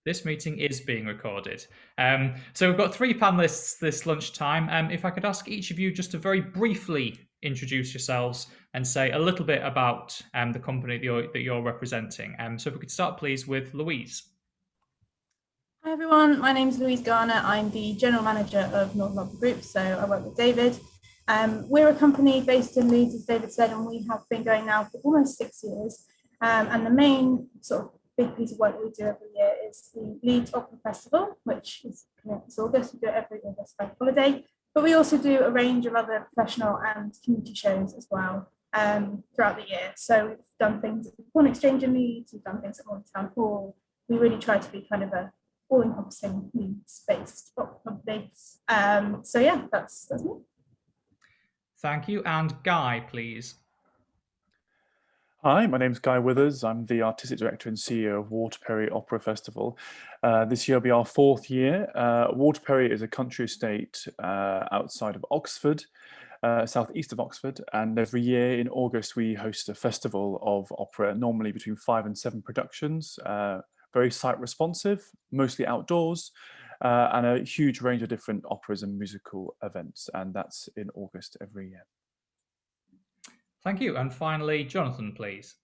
This meeting is being recorded. So we've got three panelists this lunchtime. If I could ask each of you just to very briefly introduce yourselves and say a little bit about the company that you're representing. So if we could start, please, with Louise. Hi everyone, my name is Louise Garner. I'm the General Manager of Northern Opera Group, so I work with David. We're a company based in Leeds, as David said, and we have been going now for almost 6 years. And the main sort of big piece of work that we do every year is the Leeds Opera Festival, which is coming up this August. We do it every August bank holiday, but we also do a range of other professional and community shows as well throughout the year. So we've done things at the Corn Exchange in Leeds, we've done things at Morton Town Hall. We really try to be kind of a all-encompassing needs-based company. So yeah, that's me. Thank you. And Guy, please. Hi, my name's Guy Withers. I'm the Artistic Director and CEO of Waterperry Opera Festival. This year will be our 4th year. Waterperry is a country estate outside of Oxford, southeast of Oxford, and every year in August we host a festival of opera, normally between 5 and 7 productions, very site responsive, mostly outdoors, and a huge range of different operas and musical events, and that's in August every year. Thank you. And finally, Jonathan, please.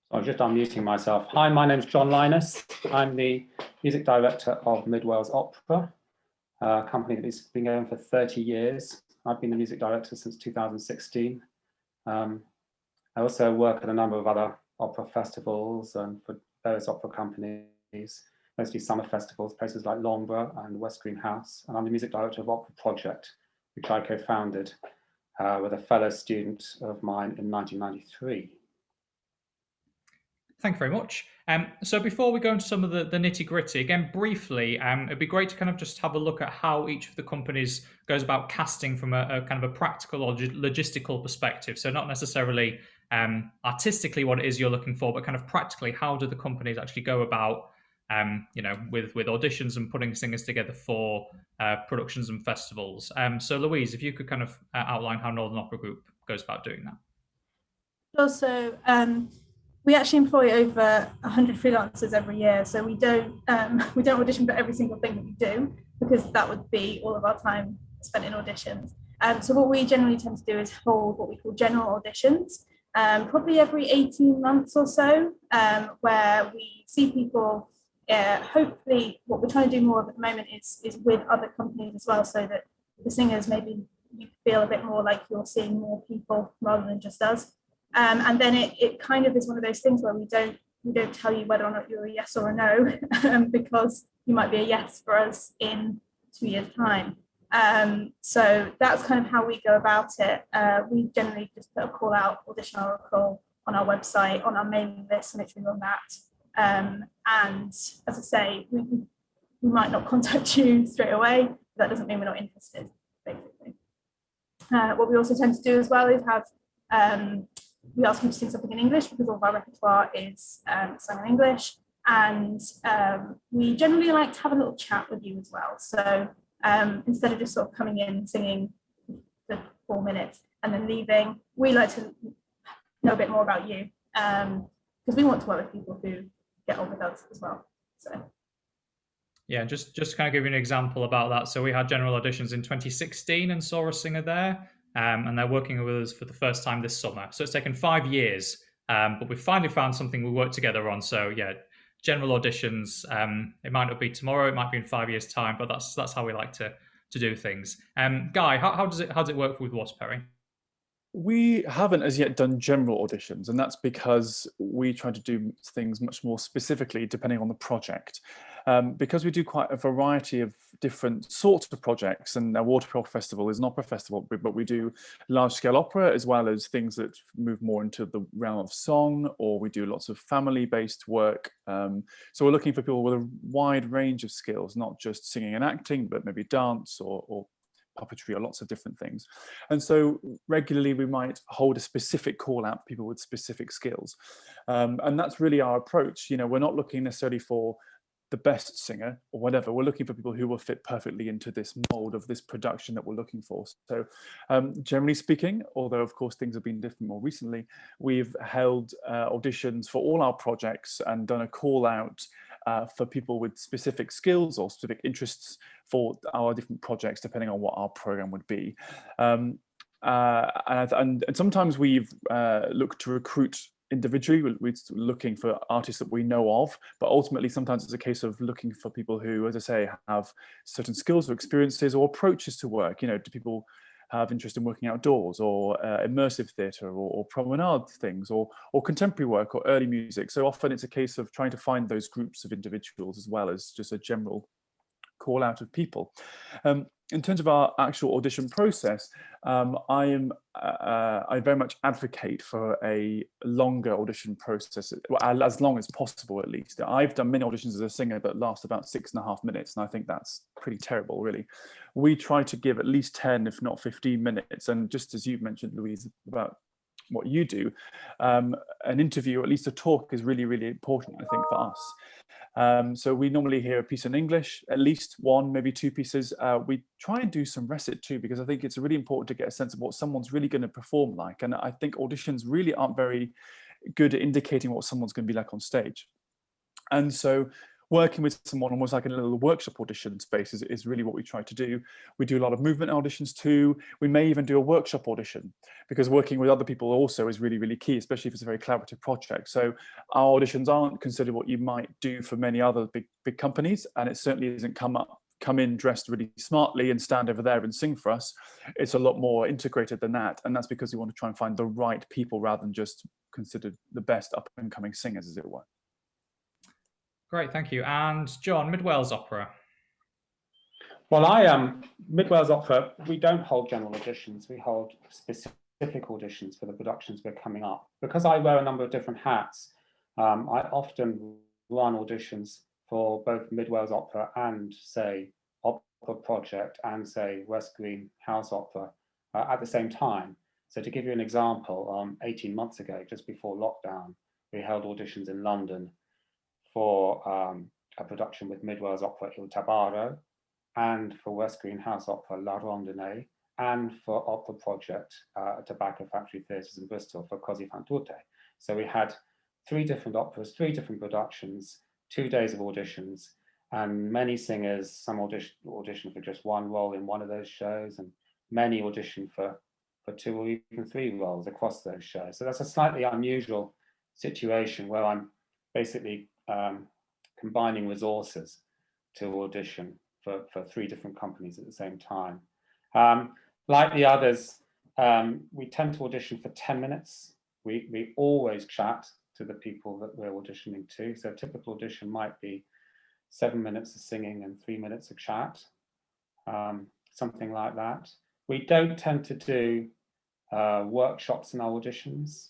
I'm just unmuting myself. Hi, my name's Jon Lyness. I'm the Music Director of Mid Wales Opera, a company that has been going for 30 years. I've been the Music Director since 2016. I also work at a number of other opera festivals and for various opera companies, mostly summer festivals, places like Loughborough and West Green House. And I'm the Music Director of Opera Project, which I co-founded with a fellow student of mine in 1993. Thank you very much. So before we go into some of the nitty gritty, again, briefly, it'd be great to kind of just have a look at how each of the companies goes about casting from a kind of a practical or logistical perspective. So not necessarily artistically what it is you're looking for, but kind of practically, how do the companies actually go about with auditions and putting singers together for productions and festivals. So Louise, if you could kind of outline how Northern Opera Group goes about doing that. Also, we actually employ over 100 freelancers every year, so we don't audition for every single thing that we do, because that would be all of our time spent in auditions. So what we generally tend to do is hold what we call general auditions, probably every 18 months or so, where we see people. Hopefully what we're trying to do more of at the moment is with other companies as well, so that the singers, maybe you feel a bit more like you're seeing more people rather than just us. And then it kind of is one of those things where we don't tell you whether or not you're a yes or a no, because you might be a yes for us in 2 years' time. So that's kind of how we go about it. We generally just put a call out, audition oracle on our website, on our mailing list, make sure we're on that. And as I say, we might not contact you straight away. That doesn't mean we're not interested, basically. What we also tend to do as well is have, we ask them to sing something in English, because all of our repertoire is sung in English. And we generally like to have a little chat with you as well. So instead of just sort of coming in, singing for 4 minutes and then leaving, we like to know a bit more about you, because we want to work with people who get on with us as well. So yeah, just kind of give you an example about that. So we had general auditions in 2016 and saw a singer there, and they're working with us for the first time this summer. So it's taken 5 years, but we finally found something we work together on. So yeah, general auditions. It might not be tomorrow, it might be in 5 years' time, but that's how we like to do things. Guy, how does it work with Waterperry? We haven't as yet done general auditions, and that's because we try to do things much more specifically depending on the project. Because we do quite a variety of different sorts of projects, and our Waterperry Festival is an opera festival, but we do large-scale opera as well as things that move more into the realm of song, or we do lots of family-based work. So we're looking for people with a wide range of skills, not just singing and acting, but maybe dance or puppetry or lots of different things. And so regularly we might hold a specific call out for people with specific skills. And that's really our approach. You know, we're not looking necessarily for the best singer or whatever. We're looking for people who will fit perfectly into this mold of this production that we're looking for. So generally speaking, although of course things have been different more recently, we've held auditions for all our projects and done a call out for people with specific skills or specific interests for our different projects, depending on what our program would be. And sometimes we've looked to recruit individually. We're looking for artists that we know of, but ultimately sometimes it's a case of looking for people who, as I say, have certain skills or experiences or approaches to work. Do people have interest in working outdoors, or immersive theatre, or promenade things, or contemporary work, or early music? So often it's a case of trying to find those groups of individuals as well as just a general call out of people. In terms of our actual audition process, I very much advocate for a longer audition process, as long as possible at least. I've done many auditions as a singer that last about 6.5 minutes, and I think that's pretty terrible, really. We try to give at least 10, if not 15 minutes. And just as you've mentioned, Louise, about what you do, an interview, or at least a talk, is really, really important, I think, for us. So we normally hear a piece in English, at least one, maybe two pieces. We try and do some recit too, because I think it's really important to get a sense of what someone's really going to perform like. And I think auditions really aren't very good at indicating what someone's going to be like on stage. And so working with someone almost like in a little workshop audition space is really what we try to do. We do a lot of movement auditions too. We may even do a workshop audition, because working with other people also is really, really key, especially if it's a very collaborative project. So our auditions aren't considered what you might do for many other big companies, and it certainly isn't come in dressed really smartly and stand over there and sing for us. It's a lot more integrated than that, and that's because we want to try and find the right people rather than just considered the best up and coming singers, as it were. Great, thank you. And Jon, Mid Wales Opera. Well, Mid Wales Opera, we don't hold general auditions. We hold specific auditions for the productions we're coming up. Because I wear a number of different hats, I often run auditions for both Mid Wales Opera and, say, Opera Project and, say, West Green House Opera at the same time. So to give you an example, 18 months ago, just before lockdown, we held auditions in London for a production with Mid Wales Opera Il Tabarro, and for West Green House Opera La Rondinée, and for Opera Project Tobacco Factory Theatres in Bristol for Così fan tutte. So we had 3 different operas, 3 different productions, 2 days of auditions, and many singers, some audition for just 1 role in one of those shows, and many audition for 2 or even 3 roles across those shows. So that's a slightly unusual situation where I'm basically combining resources to audition for 3 different companies at the same time. Like the others, we tend to audition for 10 minutes. We always chat to the people that we're auditioning to. So a typical audition might be 7 minutes of singing and 3 minutes of chat, something like that. We don't tend to do workshops in our auditions.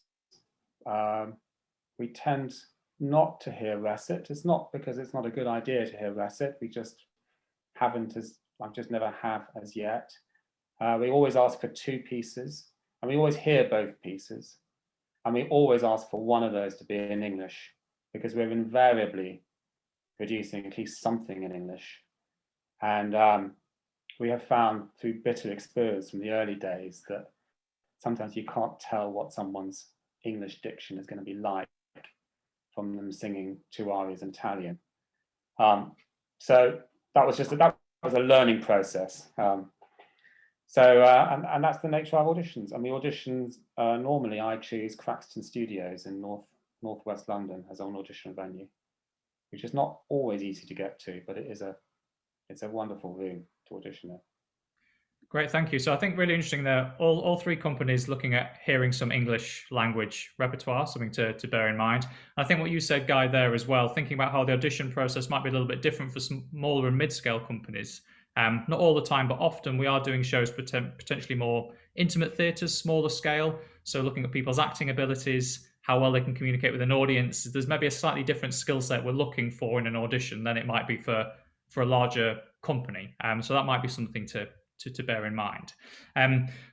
We tend not to hear recit. It's not because it's not a good idea to hear recit. We just haven't, I've just never have as yet. We always ask for 2 pieces, and we always hear both pieces. And we always ask for one of those to be in English, because we're invariably producing at least something in English. And we have found through bitter experience from the early days that sometimes you can't tell what someone's English diction is going to be like from them singing 2 arias in Italian. So that was a learning process. And that's the nature of our auditions. And the auditions, normally I choose Craxton Studios in northwest London as an audition venue, which is not always easy to get to, but it's a wonderful room to audition in. Great, thank you. So I think really interesting there, all 3 companies looking at hearing some English language repertoire, something to bear in mind. I think what you said, Guy, there as well, thinking about how the audition process might be a little bit different for smaller and mid-scale companies. Not all the time, but often we are doing shows potentially more intimate theatres, smaller scale. So looking at people's acting abilities, how well they can communicate with an audience. There's maybe a slightly different skill set we're looking for in an audition than it might be for a larger company. So that might be something to to bear in mind.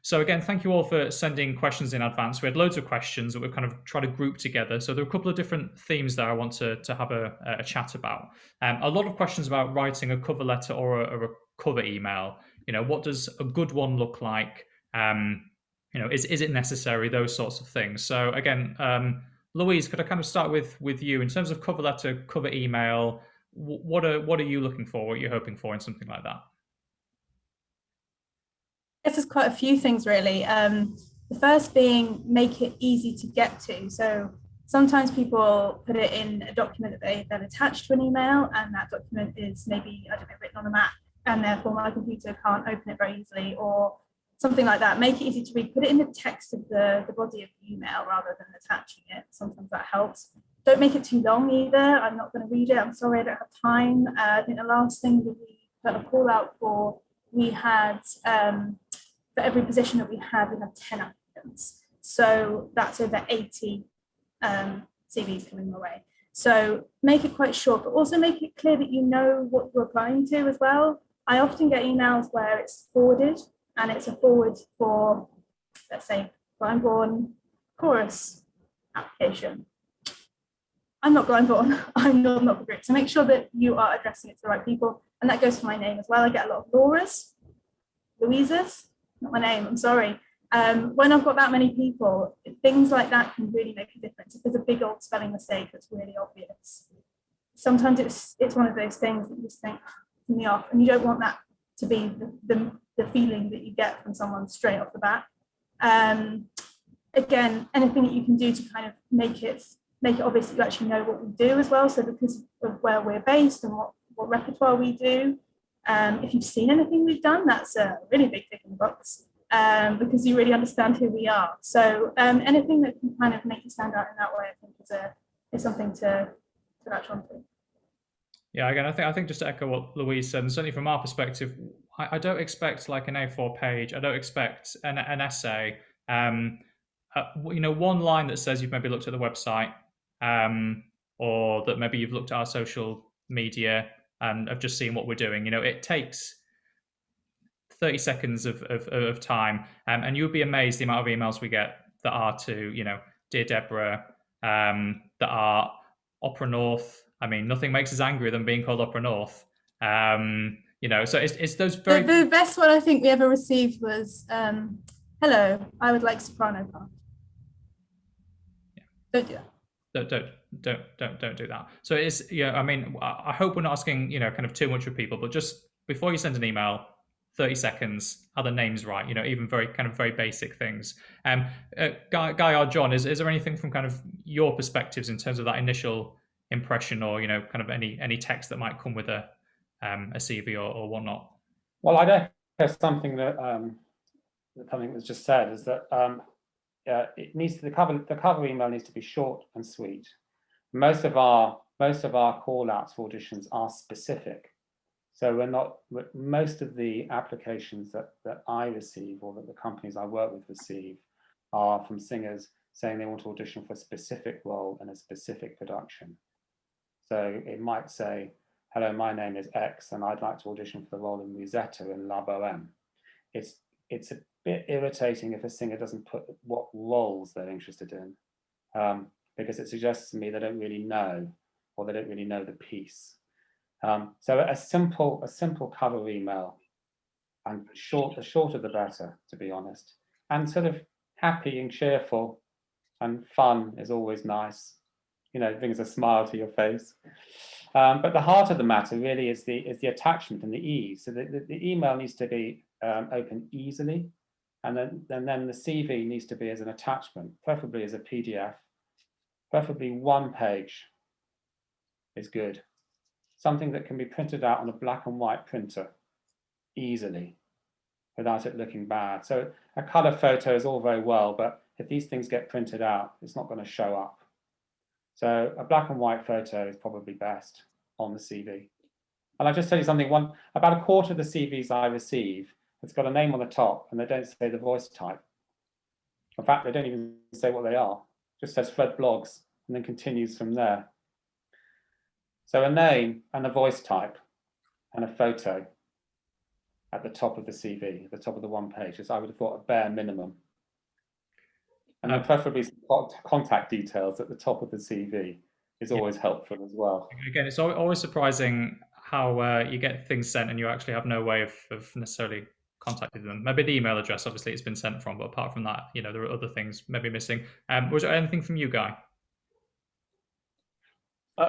So again, thank you all for sending questions in advance. We had loads of questions that we've kind of tried to group together. So there are a couple of different themes that I want to have a chat about. A lot of questions about writing a cover letter or a cover email. What does a good one look like? Is it necessary? Those sorts of things. So again, Louise, could I kind of start with you in terms of cover letter, cover email? What are you looking for? What are you hoping for in something like that? This is quite a few things really. The first being make it easy to get to. So sometimes people put it in a document that they then attach to an email, and that document is maybe, I don't know, written on a Mac, and therefore my computer can't open it very easily, or something like that. Make it easy to read. Put it in the text of the body of the email rather than attaching it. Sometimes that helps. Don't make it too long either. I'm not going to read it. I'm sorry, I don't have time. I think the last thing that we put a call out for, we had, for every position that we had 10 applicants. So that's over 80 CVs coming my way. So make it quite short, but also make it clear that you know what you're applying to as well. I often get emails where it's forwarded, and it's a forward for, let's say, Glyndebourne chorus application. I'm not Glyndebourne, I'm not the group. So make sure that you are addressing it to the right people. And that goes for my name as well. I get a lot of Laura's, Louise's, not my name, I'm sorry. When I've got that many people, things like that can really make a difference. If there's a big old spelling mistake that's really obvious, sometimes it's one of those things that you just think, me off, and you don't want that to be the feeling that you get from someone straight off the bat. Again, anything that you can do to kind of make it obvious that you actually know what we do as well. So because of where we're based and what repertoire we do, if you've seen anything we've done, that's a really big tick in the box, because you really understand who we are. So anything that can kind of make you stand out in that way, I think is something to latch onto. Yeah, again, I think just to echo what Louise said, and certainly from our perspective, I don't expect like an A4 page. I don't expect an essay. One line that says you've maybe looked at the website, or that maybe you've looked at our social media and have just seen what we're doing. It takes 30 seconds of time, and you would be amazed the amount of emails we get that are to, Dear Deborah, that are Opera North. I mean, nothing makes us angrier than being called Opera North. So it's those very... The best one I think we ever received was, hello, I would like soprano part. Yeah. Don't do that. Don't do that. So it's, I mean, I hope we're not asking, kind of too much of people, but just before you send an email, 30 seconds, are the names right? Even very basic things. Guy or Jon, is there anything from kind of your perspectives in terms of that initial impression, or kind of any text that might come with a CV or whatnot? Well, I'd echo something that something was just said, is that it needs to, the cover email needs to be short and sweet. Most of our call outs for auditions are specific. So most of the applications that I receive, or that the companies I work with receive, are from singers saying they want to audition for a specific role in a specific production. So it might say, hello, my name is X, and I'd like to audition for the role in Musetta in La Boheme. It's a bit irritating if a singer doesn't put what roles they're interested in, because it suggests to me they don't really know, or they don't really know the piece. So a simple cover email, and the shorter the better, to be honest. And sort of happy and cheerful and fun is always nice. Brings a smile to your face. But the heart of the matter really is the attachment and the ease. So the email needs to be open easily, and then the CV needs to be as an attachment, preferably as a PDF. Preferably one page is good. Something that can be printed out on a black and white printer easily, without it looking bad. So a color photo is all very well, but if these things get printed out, it's not going to show up. So a black and white photo is probably best on the CV. And I'll just tell you something, about a quarter of the CVs I receive, it's got a name on the top and they don't say the voice type. In fact, they don't even say what they are. It just says Fred Blogs and then continues from there. So a name and a voice type and a photo at the top of the CV, at the top of the one page, as I would have thought a bare minimum. And then preferably some contact details at the top of the CV is always helpful as well. Again, it's always surprising how you get things sent and you actually have no way of necessarily contacting them. Maybe the email address, obviously, it's been sent from, but apart from that, there are other things maybe missing. Was there anything from you, Guy?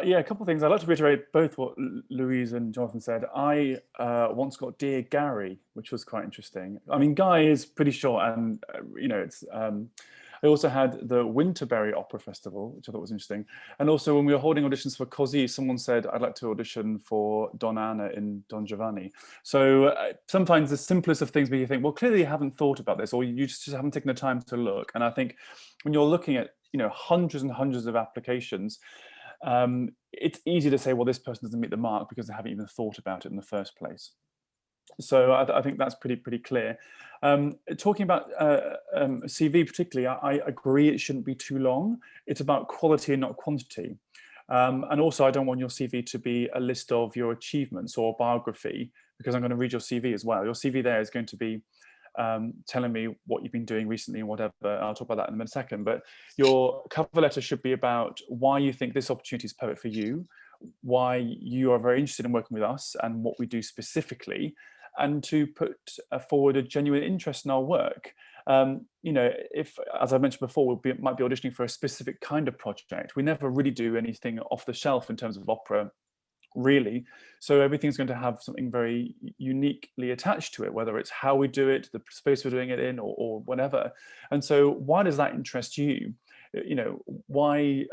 Yeah, a couple of things. I'd like to reiterate both what Louise and Jonathan said. I once got Dear Gary, which was quite interesting. I mean, Guy is pretty short, and it's. I also had the Waterperry Opera Festival, which I thought was interesting. And also, when we were holding auditions for Così, someone said, "I'd like to audition for Donna Anna in Don Giovanni." So sometimes the simplest of things where you think, well, clearly you haven't thought about this, or you just haven't taken the time to look. And I think when you're looking at hundreds and hundreds of applications, it's easy to say, well, this person doesn't meet the mark because they haven't even thought about it in the first place. So I think that's pretty clear. Talking about CV particularly, I agree it shouldn't be too long. It's about quality and not quantity. And also, I don't want your CV to be a list of your achievements or biography, because I'm going to read your CV as well. Your CV there is going to be telling me what you've been doing recently and whatever. I'll talk about that in a second. But your cover letter should be about why you think this opportunity is perfect for you, why you are very interested in working with us and what we do specifically, and to put forward a genuine interest in our work. If, as I mentioned before, might be auditioning for a specific kind of project. We never really do anything off the shelf in terms of opera, really. So everything's going to have something very uniquely attached to it, whether it's how we do it, the space we're doing it in, or whatever. And so why does that interest you? Why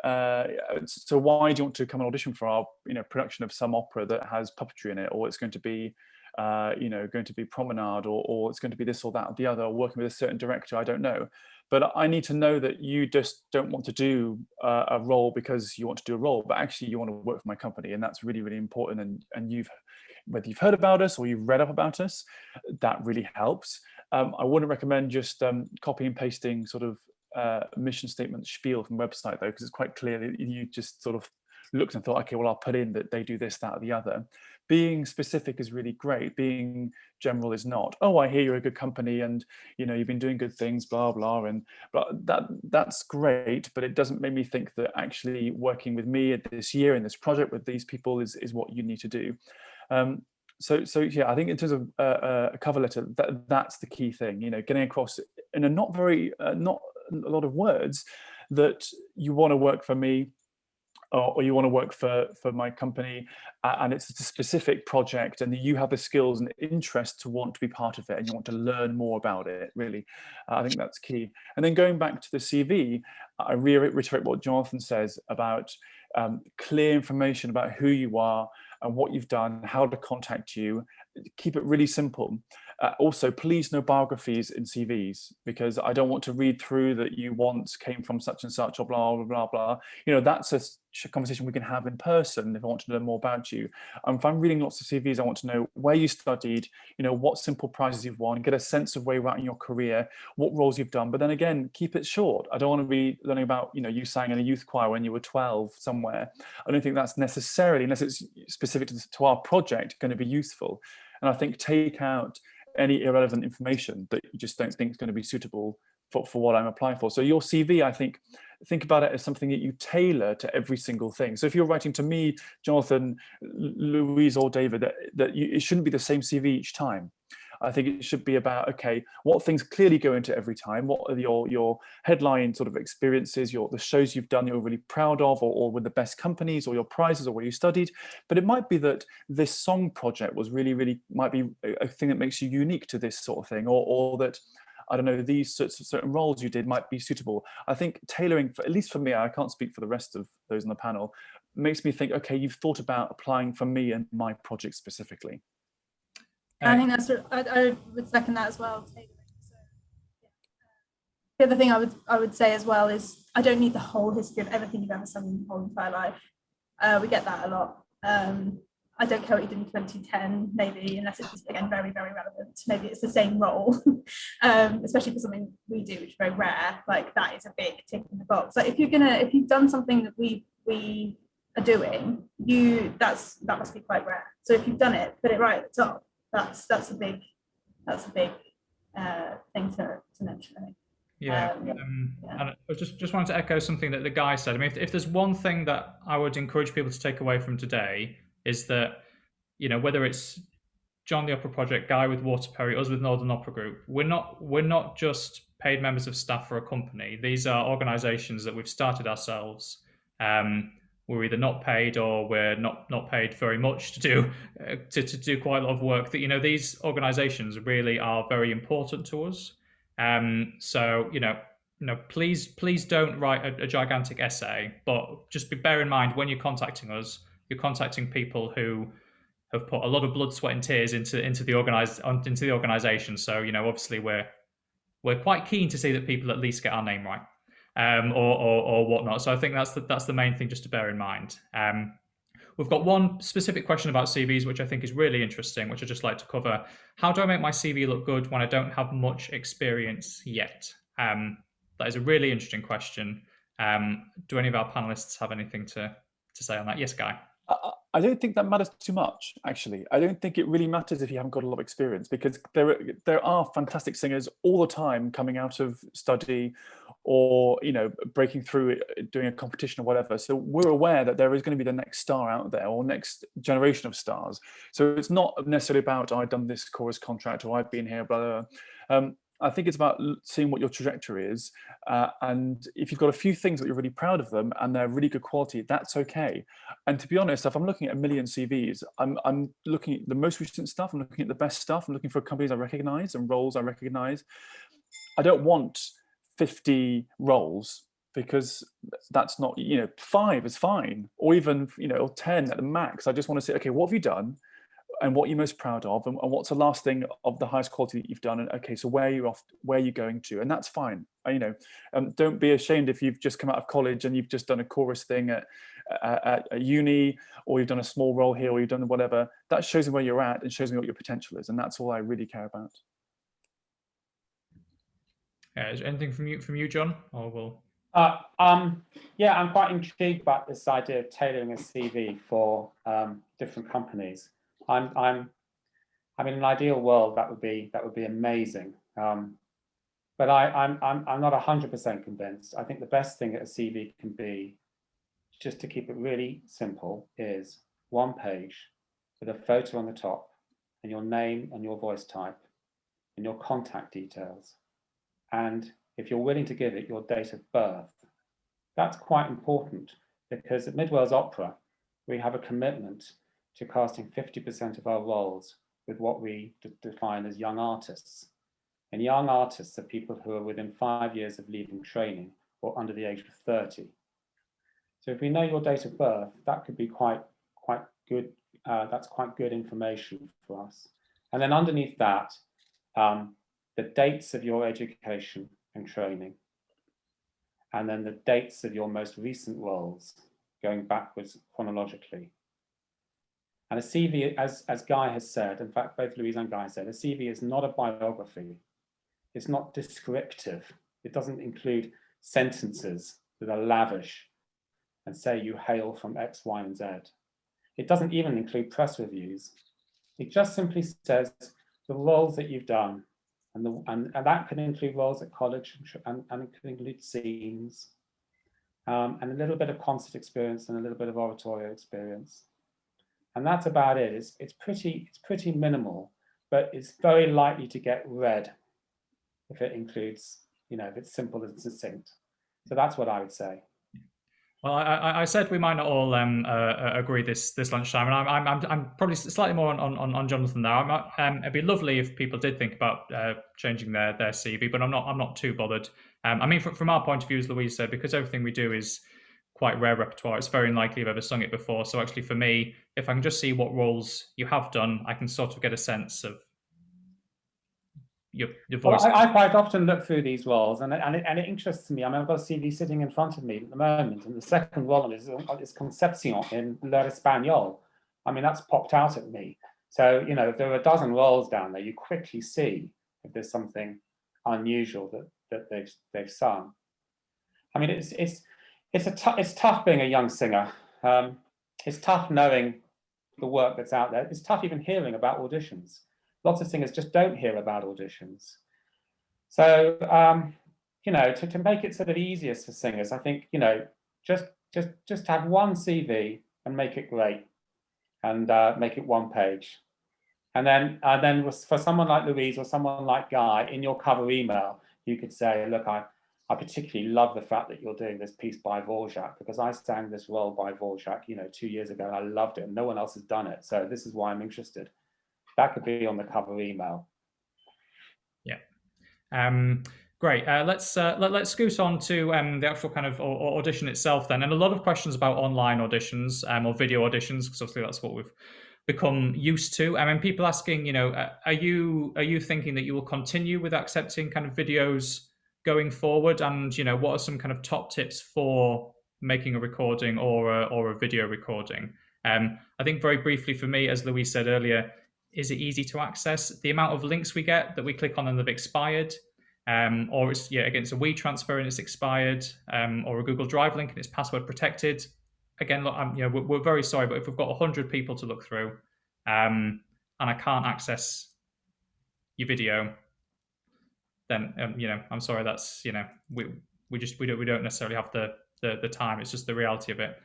so why do you want to come and audition for our production of some opera that has puppetry in it, or it's going to be Promenade, or it's going to be this or that or the other, or working with a certain director? I don't know, but I need to know that you just don't want to do a role because you want to do a role, but actually you want to work for my company, and that's really, really important. And whether you've heard about us or you've read up about us, that really helps. I wouldn't recommend just copy and pasting sort of mission statement spiel from website, though, because it's quite clear that you just sort of looked and thought, okay, well, I'll put in that they do this, that, or the other. Being specific is really great. Being general is not. Oh, I hear you're a good company and you've been doing good things, blah blah, and that's great, but it doesn't make me think that actually working with me this year in this project with these people is what you need to do. So yeah, I think in terms of a cover letter, that's the key thing. Getting across in a not a lot of words that you want to work for me, or you want to work for my company, and it's a specific project, and you have the skills and interest to want to be part of it, and you want to learn more about it, really. I think that's key. And then going back to the CV, I reiterate what Jonathan says about clear information about who you are and what you've done, how to contact you. Keep it really simple. Also, please no biographies in CVs, because I don't want to read through that you once came from such and such, or blah, blah, blah, blah. That's a conversation we can have in person if I want to learn more about you. If I'm reading lots of CVs, I want to know where you studied, what simple prizes you've won, get a sense of where you're at in your career, what roles you've done. But then again, keep it short. I don't want to be learning about, you sang in a youth choir when you were 12 somewhere. I don't think that's necessarily, unless it's specific to our project, going to be useful. And I think take out any irrelevant information that you just don't think is going to be suitable for what I'm applying for. So your CV, I think about it as something that you tailor to every single thing. So if you're writing to me, Jonathan, Louise, or David, it shouldn't be the same CV each time. I think it should be about, okay, what things clearly go into every time? What are your headline sort of experiences, the shows you've done you're really proud of, or with the best companies, or your prizes, or where you studied? But it might be that this song project was really might be a thing that makes you unique to this sort of thing, or that, I don't know, these certain roles you did might be suitable. I think tailoring, at least for me, I can't speak for the rest of those on the panel, makes me think, okay, you've thought about applying for me and my project specifically. I think I would second that as well. So, yeah. The other thing I would say as well is I don't need the whole history of everything you've ever sung in your whole entire life. We get that a lot. I don't care what you did in 2010, maybe, unless it's, again, very, very relevant. Maybe it's the same role, especially for something we do, which is very rare. Like, that is a big tick in the box. Like, if you've done something that we are doing, that must be quite rare. So if you've done it, put it right at the top. That's a big that's a big thing to mention, I think. Yeah, Yeah. and I just wanted to echo something that the guy said. I mean, if there's one thing that I would encourage people to take away from today is that, you know, whether it's John the Opera Project, Guy with Waterperry, us with Northern Opera Group, we're not just paid members of staff for a company. These are organisations that we've started ourselves. We're either not paid or we're not paid very much to do to do quite a lot of work. That, you know, these organisations really are very important to us. So please don't write a gigantic essay, but just bear in mind when you're contacting us, you're contacting people who have put a lot of blood, sweat, and tears into the organisation. So, you know, obviously we're quite keen to see that people at least get our name right, or whatnot. So I think that's the main thing just to bear in mind. We've got one specific question about CVs, which I think is really interesting, which I'd just like to cover. How do I make my CV look good when I don't have much experience yet? That is a really interesting question. Do any of our panelists have anything to say on that? Yes, Guy. I don't think that matters too much, actually. I don't think it really matters if you haven't got a lot of experience, because there are fantastic singers all the time coming out of study or, you know, breaking through it, doing a competition or whatever. So we're aware that there is going to be the next star out there or next generation of stars. So it's not necessarily about, oh, I've done this chorus contract or I've been here, blah, blah, blah. I think it's about seeing what your trajectory is. And if you've got a few things that you're really proud of them and they're really good quality, that's okay. And to be honest, if I'm looking at a million CVs, I'm looking at the most recent stuff, I'm looking at the best stuff, I'm looking for companies I recognize and roles I recognize. I don't want 50 roles, because that's not, you know, 5 is fine, or even, you know, or 10 at the max. I just want to say, okay, what have you done? And what you're most proud of, and what's the last thing of the highest quality that you've done, and okay, so where are you off, where are you going to? And that's fine. You know, don't be ashamed if you've just come out of college and you've just done a chorus thing at a uni, or you've done a small role here, or you've done whatever. That shows me where you're at and shows me what your potential is, and that's all I really care about. Is there anything from you, John? Or will? Yeah, I'm quite intrigued by this idea of tailoring a CV for different companies. I mean, in an ideal world, that would be amazing. But I'm not 100% convinced. I think the best thing that a CV can be, just to keep it really simple, is one page with a photo on the top and your name and your voice type and your contact details. And if you're willing to give it, your date of birth. That's quite important, because at Mid Wales Opera, we have a commitment to casting 50% of our roles with what we define as young artists. And young artists are people who are within 5 years of leaving training or under the age of 30. So if we know your date of birth, that could be quite good. That's quite good information for us. And then underneath that, the dates of your education and training, and then the dates of your most recent roles, going backwards chronologically. And a CV, as Guy has said, in fact, both Louise and Guy said, a CV is not a biography. It's not descriptive. It doesn't include sentences that are lavish and say you hail from X, Y, and Z. It doesn't even include press reviews. It just simply says the roles that you've done, and that can include roles at college, and it can include scenes, and a little bit of concert experience and a little bit of oratorio experience. And that's about it. It's pretty minimal, but it's very likely to get read if it includes, you know, if it's simple and succinct. So that's what I would say. Well, I said we might not all agree this lunchtime, and I'm probably slightly more on Jonathan now. It'd be lovely if people did think about changing their CV, but I'm not too bothered. I mean, from our point of view, as Louise said, because everything we do is quite rare repertoire, it's very unlikely you've ever sung it before. So actually, for me, if I can just see what roles you have done, I can sort of get a sense of your voice. Well, I quite often look through these roles, and it interests me. I mean, I've got a CV sitting in front of me at the moment, and the second role is Concepcion in L'Espagnol. I mean, that's popped out at me. So, you know, if there are a dozen roles down there, you quickly see if there's something unusual that they've sung. I mean, it's tough being a young singer. It's tough knowing the work that's out there. It's tough even hearing about auditions. lots of singers just don't hear about auditions. So, you know, to make it sort of easiest for singers, I think, you know, just have one CV and make it great, and make it one page. And then for someone like Louise or someone like Guy, in your cover email, you could say, look, I particularly love the fact that you're doing this piece by Dvorak, because I sang this role by Dvorak, you know, 2 years ago, and I loved it, and no one else has done it. So this is why I'm interested. That could be on the cover email. Yeah. Great. Let's scoot on to the actual kind of audition itself then, and a lot of questions about online auditions or video auditions, because obviously that's what we've become used to. I mean, people asking, you know, are you thinking that you will continue with accepting kind of videos going forward, and you know, what are some kind of top tips for making a recording or a video recording? I think very briefly for me, as Louise said earlier, is it easy to access? The amount of links we get that we click on and they've expired. Or it's against a WeTransfer and it's expired, or a Google Drive link and it's password protected. Again, look, we're very sorry, but if we've got 100 people to look through, and I can't access your video, then I'm sorry. That's we don't necessarily have the time. It's just the reality of it.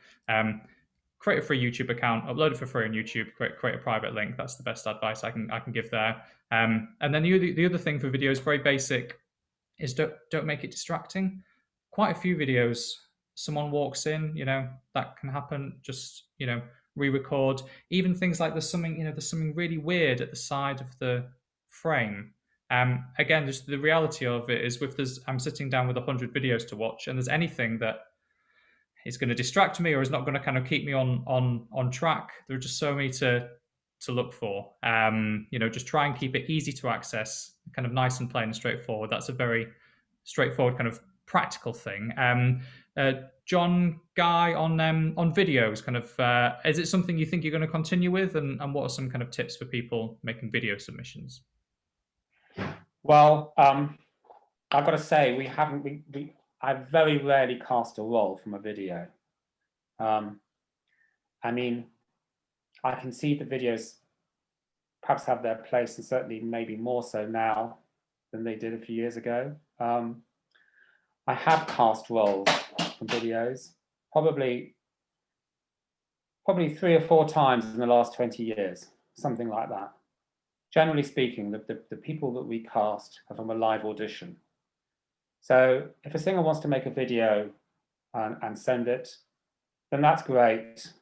Create a free YouTube account, upload it for free on YouTube, create a private link. That's the best advice I can give there. And then the other thing for videos, very basic, is don't make it distracting. Quite a few videos, someone walks in, that can happen. Just re-record. Even things like there's something really weird at the side of the frame. Again, just the reality of it is, I'm sitting down with 100 videos to watch, and there's anything that is going to distract me or is not going to kind of keep me on track. There are just so many to look for. Just try and keep it easy to access, kind of nice and plain and straightforward. That's a very straightforward kind of practical thing. Jon, Guy, on videos, kind of, is it something you think you're going to continue with, and what are some kind of tips for people making video submissions? Well, I've got to say, I very rarely cast a role from a video. I mean, I can see the videos perhaps have their place, and certainly maybe more so now than they did a few years ago. I have cast roles from videos, probably 3 or 4 times in the last 20 years, something like that. Generally speaking, the people that we cast are from a live audition. So if a singer wants to make a video and send it, then that's great.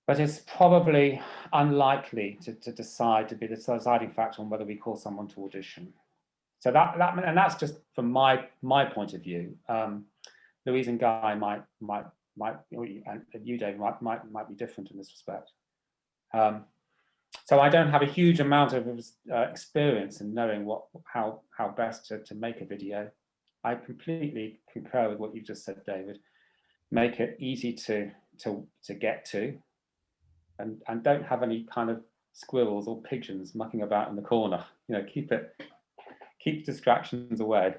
But it's probably unlikely to decide to be the deciding factor on whether we call someone to audition. So that's just from my point of view. Louise and Guy might, and you, Dave, might be different in this respect. So I don't have a huge amount of experience in knowing how best to make a video. I completely concur with what you just said, David. Make it easy to get to, and don't have any kind of squirrels or pigeons mucking about in the corner. Keep distractions away.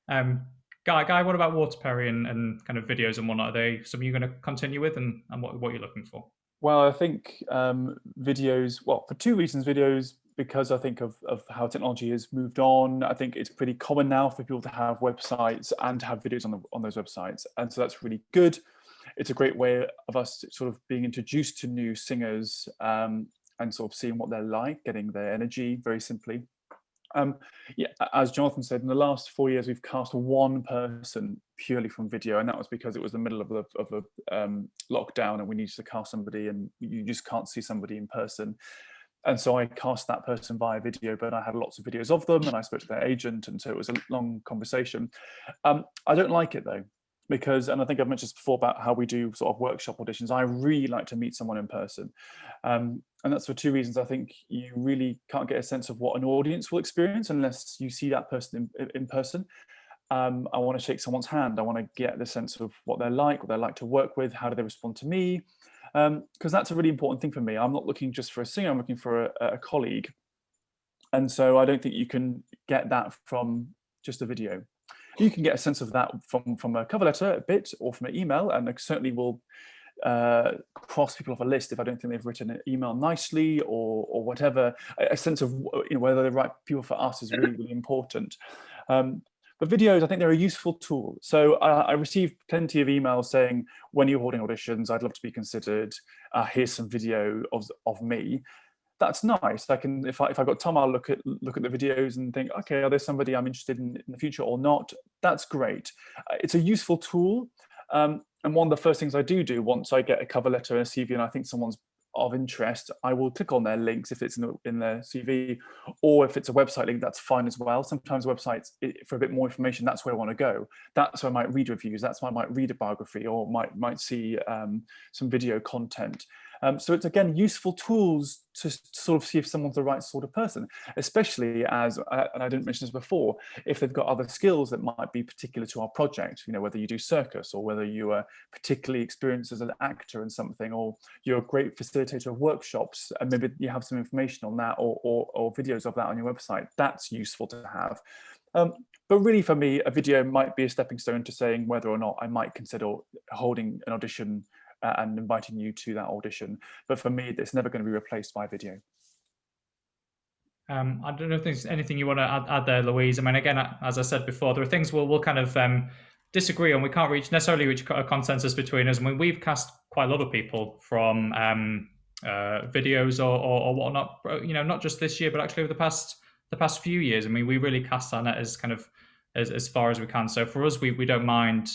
Guy, what about Waterperry and kind of videos and whatnot? Are they something you're going to continue with, and what you're looking for? Well, I think videos, for 2 reasons. Videos, because I think of how technology has moved on. I think it's pretty common now for people to have websites and to have videos on those websites. And so that's really good. It's a great way of us sort of being introduced to new singers and sort of seeing what they're like, getting their energy very simply. As Jonathan said, in the last 4 years, we've cast 1 person purely from video, and that was because it was the middle of the lockdown, and we needed to cast somebody, and you just can't see somebody in person. And so I cast that person via video, but I had lots of videos of them, and I spoke to their agent, and so it was a long conversation. I don't like it though, because, and I think I've mentioned this before about how we do sort of workshop auditions, I really like to meet someone in person. And that's for 2 reasons. I think you really can't get a sense of what an audience will experience unless you see that person in person. I want to shake someone's hand. I want to get the sense of what they're like to work with, how do they respond to me? Because that's a really important thing for me. I'm not looking just for a singer, I'm looking for a colleague. And so I don't think you can get that from just a video. You can get a sense of that from a cover letter a bit, or from an email, and I certainly will cross people off a list if I don't think they've written an email nicely or whatever. A sense of whether they're the right people for us is really, really important. But videos, I think they're a useful tool. So I received plenty of emails saying, when you're holding auditions, I'd love to be considered. Here's some video of me. That's nice. I can, if I've got time, I'll look at the videos and think, okay, are there somebody I'm interested in the future or not? That's great. It's a useful tool. And one of the first things I do once I get a cover letter and a CV and I think someone's of interest, I will click on their links if it's in their CV, or if it's a website link, that's fine as well. Sometimes websites, for a bit more information, that's where I want to go. That's where I might read reviews. That's where I might read a biography or might see some video content. So it's, again, useful tools to sort of see if someone's the right sort of person, especially as, and I didn't mention this before, if they've got other skills that might be particular to our project, whether you do circus or whether you are particularly experienced as an actor in something, or you're a great facilitator of workshops, and maybe you have some information on that or videos of that on your website. That's useful to have. But really, for me, a video might be a stepping stone to saying whether or not I might consider holding an audition and inviting you to that audition. But for me, it's never going to be replaced by video. I don't know if there's anything you want to add there, Louise. I mean, again, as I said before, there are things we'll kind of disagree on. We can't necessarily reach a consensus between us. I mean, we've cast quite a lot of people from videos or whatnot, not just this year, but actually over the past few years. I mean, we really cast our net as kind of as far as we can. So for us, we don't mind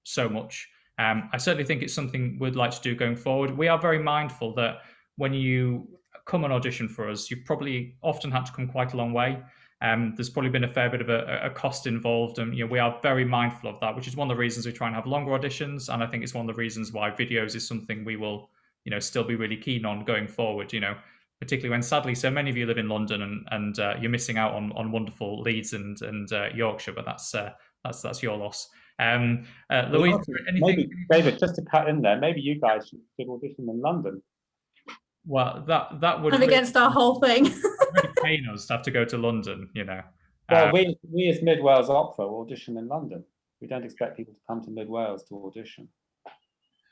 so much. I certainly think it's something we'd like to do going forward. We are very mindful that when you come and audition for us, you've probably often had to come quite a long way. There's probably been a fair bit of a cost involved, and we are very mindful of that, which is one of the reasons we try and have longer auditions. And I think it's one of the reasons why videos is something we will, still be really keen on going forward. Particularly when sadly so many of you live in London and you're missing out on wonderful Leeds and Yorkshire, but that's your loss. Louise, anything? Maybe, David, just to cut in there, maybe you guys should audition in London. Well, that would kind of against our whole thing. really pain us to have to go to London, Well, we as Mid Wales Opera will audition in London. We don't expect people to come to Mid Wales to audition.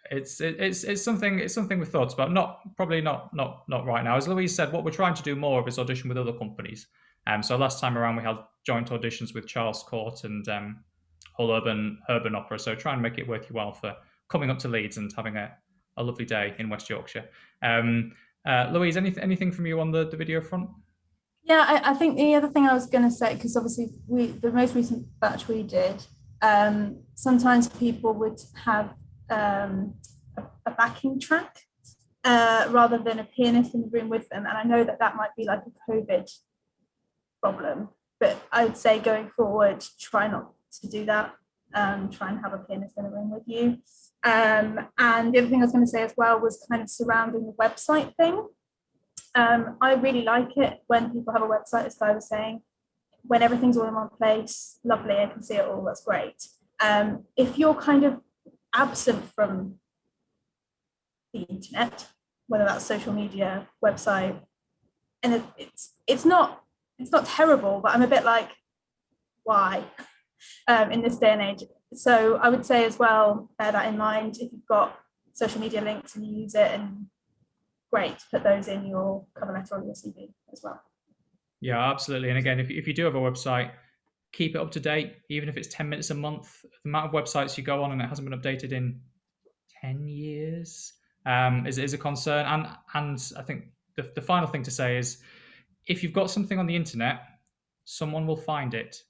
It's something we've thought about. Probably not right now. As Louise said, what we're trying to do more of is audition with other companies. So last time around we had joint auditions with Charles Court and Hull Urban Opera. So try and make it worth your while for coming up to Leeds and having a lovely day in West Yorkshire. Louise, anything from you on the video front? Yeah, I think the other thing I was going to say, because obviously the most recent batch we did, sometimes people would have a backing track rather than a pianist in the room with them. And I know that might be like a COVID problem, but I would say going forward, try not to do that. Try and have a pianist in the room with you. And the other thing I was going to say as well was kind of surrounding the website thing. I really like it when people have a website, as Guy was saying, when everything's all in one place, lovely, I can see it all, that's great. If you're kind of absent from the internet, whether that's social media, website, and it's not terrible, but I'm a bit like, why? In this day and age. So I would say as well, bear that in mind. If you've got social media links and you use it, and great, put those in your cover letter or your CV as well. Yeah, absolutely. And again, if you do have a website, keep it up to date, even if it's 10 minutes a month. The amount of websites you go on and it hasn't been updated in 10 years is a concern. And I think the final thing to say is, if you've got something on the internet, someone will find it.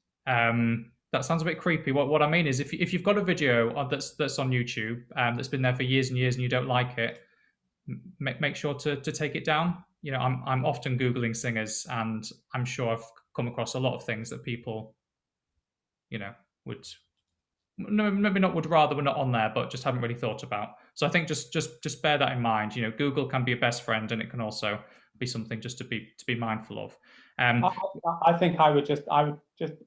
That sounds a bit creepy. What I mean is, if you've got a video that's on YouTube that's been there for years and years and you don't like it, make sure to take it down. I'm often Googling singers, and I'm sure I've come across a lot of things that people, would maybe not would rather were not on there, but just haven't really thought about. So I think just bear that in mind. Google can be a best friend, and it can also be something just to be mindful of. I think I would just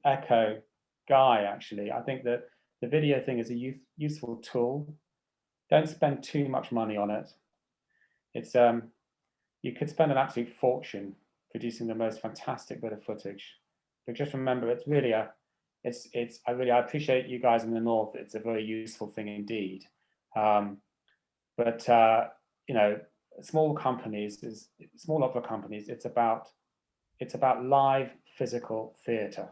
echo Guy. Actually, I think that the video thing is a useful tool. Don't spend too much money on it. It's you could spend an absolute fortune producing the most fantastic bit of footage, but just remember, it's really I appreciate you guys in the north. It's a very useful thing indeed. But small opera companies. It's about live physical theatre,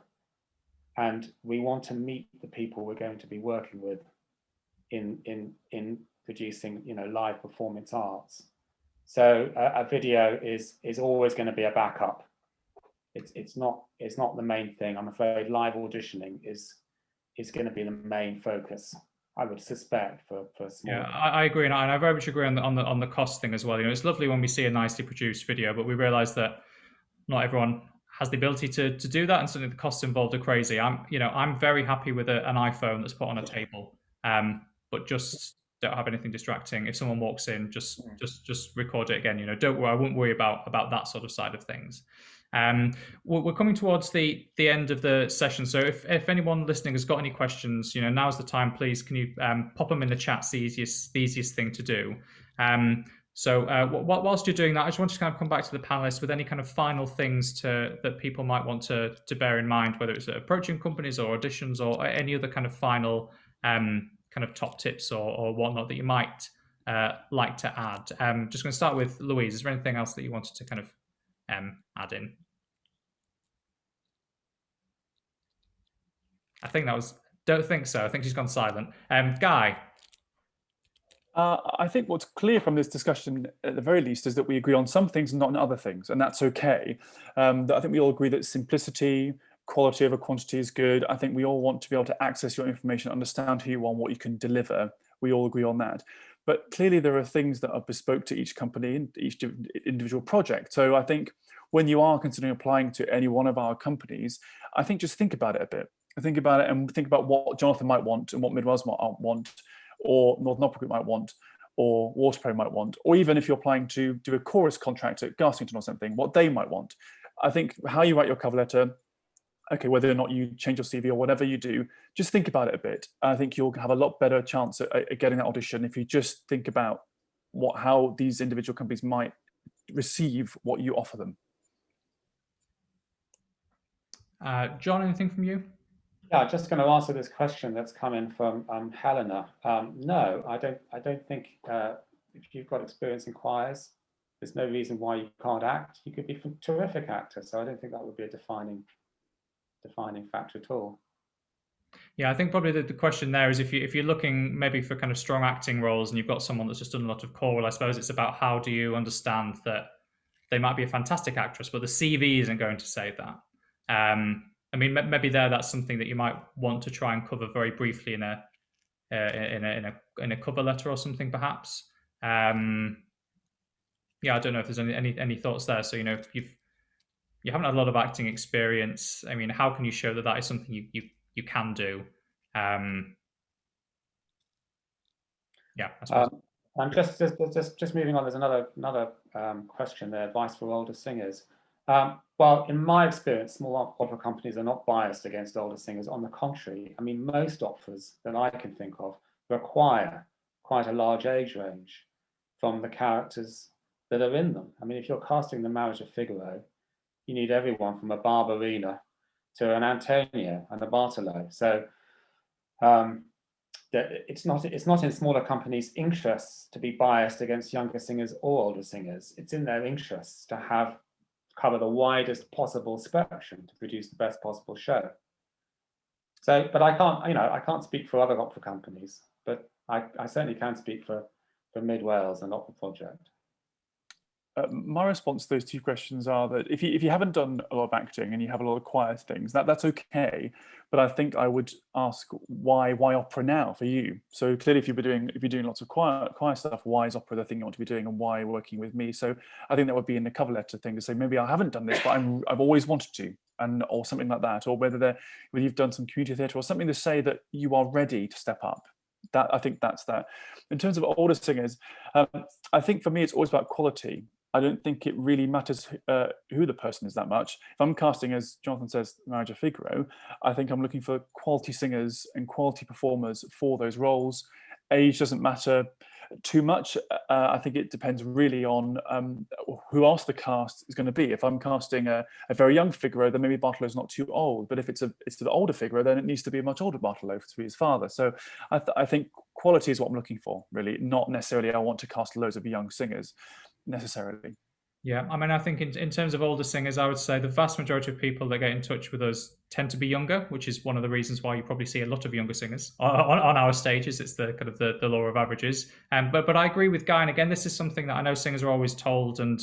and we want to meet the people we're going to be working with in producing live performance arts. So a video is always going to be a backup. It's not the main thing. I'm afraid live auditioning is going to be the main focus, I would suspect, for small. Yeah, I agree, and I very much agree on the cost thing as well. It's lovely when we see a nicely produced video, but we realise that not everyone has the ability to do that, and certainly the costs involved are crazy. I'm very happy with an iPhone that's put on a table, but just don't have anything distracting. If someone walks in, just record it again. Don't worry, I won't worry about that sort of side of things. We're coming towards the end of the session, so if anyone listening has got any questions, now's the time. Please, can you pop them in the chat? It's the easiest thing to do. So whilst you're doing that, I just want to kind of come back to the panelists with any kind of final things that people might want to bear in mind, whether it's approaching companies or auditions or any other kind of final kind of top tips or whatnot that you might like to add. Just going to start with Louise. Is there anything else that you wanted to kind of add in? Don't think so. I think she's gone silent. Guy. I think what's clear from this discussion, at the very least, is that we agree on some things and not on other things, and that's okay. I think we all agree that simplicity, quality over quantity is good. I think we all want to be able to access your information, understand who you are, and what you can deliver. We all agree on that. But clearly there are things that are bespoke to each company and each individual project. So I think when you are considering applying to any one of our companies, I think just think about it a bit. Think about it and think about what Jonathan might want and what Midwells might want, or Northern Opera Group might want, or Waterperry might want, or even if you're applying to do a chorus contract at Garsington or something, what they might want. I think how you write your cover letter, okay, whether or not you change your CV or whatever you do, just think about it a bit. I think you'll have a lot better chance at getting that audition if you just think about how these individual companies might receive what you offer them. Jon, anything from you? Yeah, just going to answer this question that's come in from Helena. No, I don't think if you've got experience in choirs, there's no reason why you can't act. You could be a terrific actor, so I don't think that would be a defining factor at all. Yeah, I think probably the question there is if you're looking maybe for kind of strong acting roles and you've got someone that's just done a lot of choral, I suppose it's about how do you understand that they might be a fantastic actress, but the CV isn't going to say that. I mean, maybe that's something that you might want to try and cover very briefly in a cover letter or something, perhaps. Yeah, I don't know if there's any thoughts there. So you haven't had a lot of acting experience. I mean, how can you show that is something you can do? Yeah, I suppose. I'm just moving on. There's another question there. Advice for older singers. Well, in my experience, small opera companies are not biased against older singers. On the contrary, I mean, most operas that I can think of require quite a large age range from the characters that are in them. I mean, if you're casting The Marriage of Figaro, you need everyone from a Barbarina to an Antonio and a Bartolo. So it's not in smaller companies' interests to be biased against younger singers or older singers. It's in their interests to cover the widest possible spectrum to produce the best possible show. So, but I can't speak for other opera companies, but I certainly can speak for Midwells and Opera Project. My response to those two questions are that if you haven't done a lot of acting and you have a lot of choir things, that's okay. But I think I would ask why opera now for you? So clearly, if you're doing lots of choir stuff, why is opera the thing you want to be doing, and why working with me? So I think that would be in the cover letter thing to say maybe I haven't done this, but I've always wanted to, or something like that, or whether you've done some community theatre or something to say that you are ready to step up. I think that's that. In terms of older singers, I think for me it's always about quality. I don't think it really matters who the person is that much. If I'm casting, as Jonathan says, Marriage of Figaro, I think I'm looking for quality singers and quality performers for those roles. Age doesn't matter too much. I think it depends really on who else the cast is going to be. If I'm casting a very young Figaro, then maybe Bartolo's not too old. But if it's an older Figaro, then it needs to be a much older Bartolo to be his father. So I think quality is what I'm looking for, really, not necessarily I want to cast loads of young singers necessarily. Yeah, I mean, I think in terms of older singers, I would say the vast majority of people that get in touch with us tend to be younger, which is one of the reasons why you probably see a lot of younger singers on our stages. It's the kind of the law of averages. But I agree with Guy, and again, this is something that I know singers are always told, and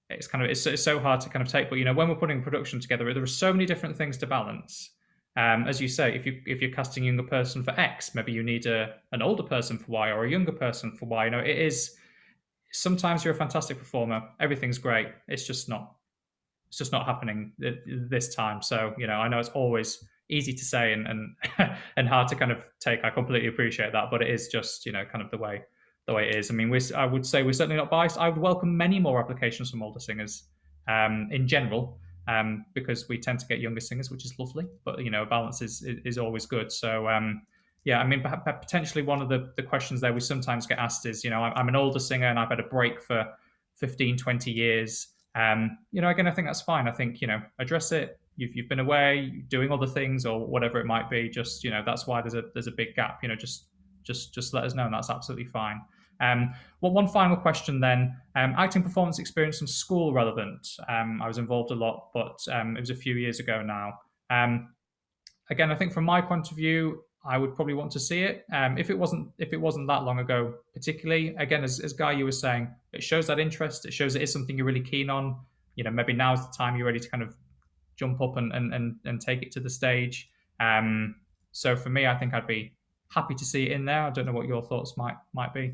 it's so hard to kind of take. But when we're putting production together, there are so many different things to balance. As you say, if you're casting a younger person for X, maybe you need an older person for Y or a younger person for Y. It is. Sometimes you're a fantastic performer, everything's great. It's just not happening this time. So I know it's always easy to say and and hard to kind of take. I completely appreciate that, but it is just kind of the way it is. I mean, I would say we're certainly not biased. I would welcome many more applications from older singers in general, because we tend to get younger singers, which is lovely. But balance is always good. So yeah, I mean, potentially one of the questions there we sometimes get asked is, I'm an older singer and I've had a break for 15, 20 years. Again, I think that's fine. I think, address it. You've been away doing other things or whatever it might be. Just, that's why there's a big gap. Just let us know, and that's absolutely fine. Well, one final question then. Acting performance experience from school relevant. I was involved a lot, but it was a few years ago now. Again, I think from my point of view, I would probably want to see it. If it wasn't that long ago, particularly, again, as Guy, you were saying, it shows that interest. It shows it is something you're really keen on. Maybe now's the time you're ready to kind of jump up and take it to the stage. So for me, I think I'd be happy to see it in there. I don't know what your thoughts might be.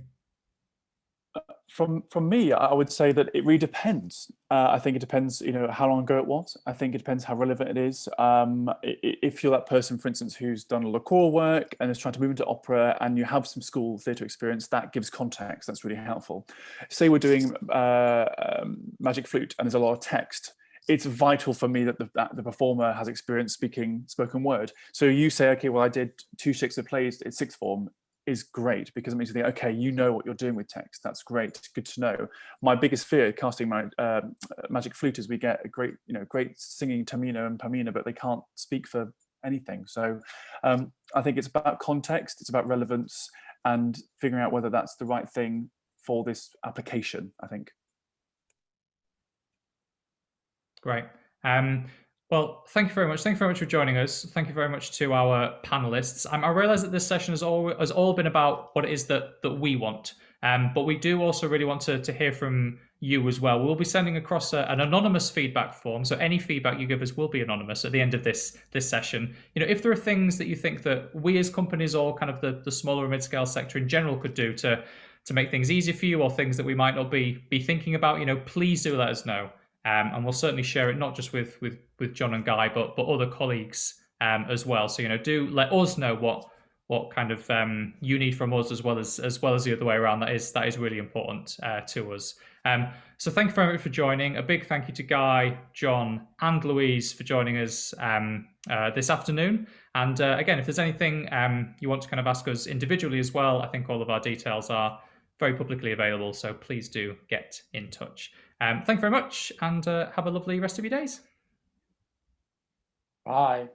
From me, I would say that it really depends. I think it depends, how long ago it was. I think it depends how relevant it is. If you're that person, for instance, who's done a lot of choral work and is trying to move into opera, and you have some school theatre experience, that gives context. That's really helpful. Say we're doing magic flute and there's a lot of text. It's vital for me that the performer has experience speaking spoken word. So you say, okay, well, I did 2 Shakespeare plays in sixth form, is great, because it makes you think, okay, you know what you're doing with text. That's great. Good to know. My biggest fear casting my magic flute is we get a great singing Tamino and Pamina, but they can't speak for anything. So I think it's about context, it's about relevance, and figuring out whether that's the right thing for this application, I think. Great. Well, thank you very much. Thank you very much for joining us. Thank you very much to our panelists. I realize that this session has all been about what it is that we want, but we do also really want to hear from you as well. We'll be sending across an anonymous feedback form, so any feedback you give us will be anonymous at the end of this session. If there are things that you think that we as companies or kind of the smaller and mid-scale sector in general could do to make things easier for you, or things that we might not be thinking about, please do let us know. And we'll certainly share it not just with Jon and Guy, but other colleagues as well. So do let us know what kind of you need from us, as well as the other way around. That is really important to us. So thank you very much for joining. A big thank you to Guy, Jon, and Louise for joining us this afternoon. And again, if there's anything you want to kind of ask us individually as well, I think all of our details are very publicly available. So please do get in touch. Thank you very much, and have a lovely rest of your days. Bye.